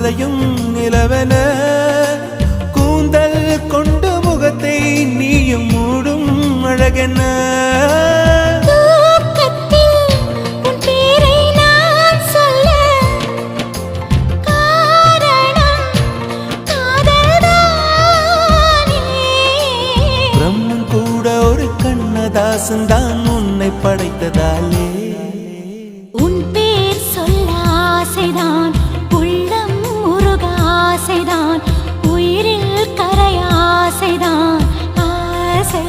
மறையும் நிலவென கூந்தல் கொண்டு முகத்தை நீயும் மூடும் அழகென பிரம்மன் கூட ஒரு கண்ணதாசன்தான் உன்னை படைத்ததாலே உன் பேர் சொல்ல ஆசைதான், உள்ளம் முருக ஆசைதான், உயிரில் கரை ஆசைதான், ஆசை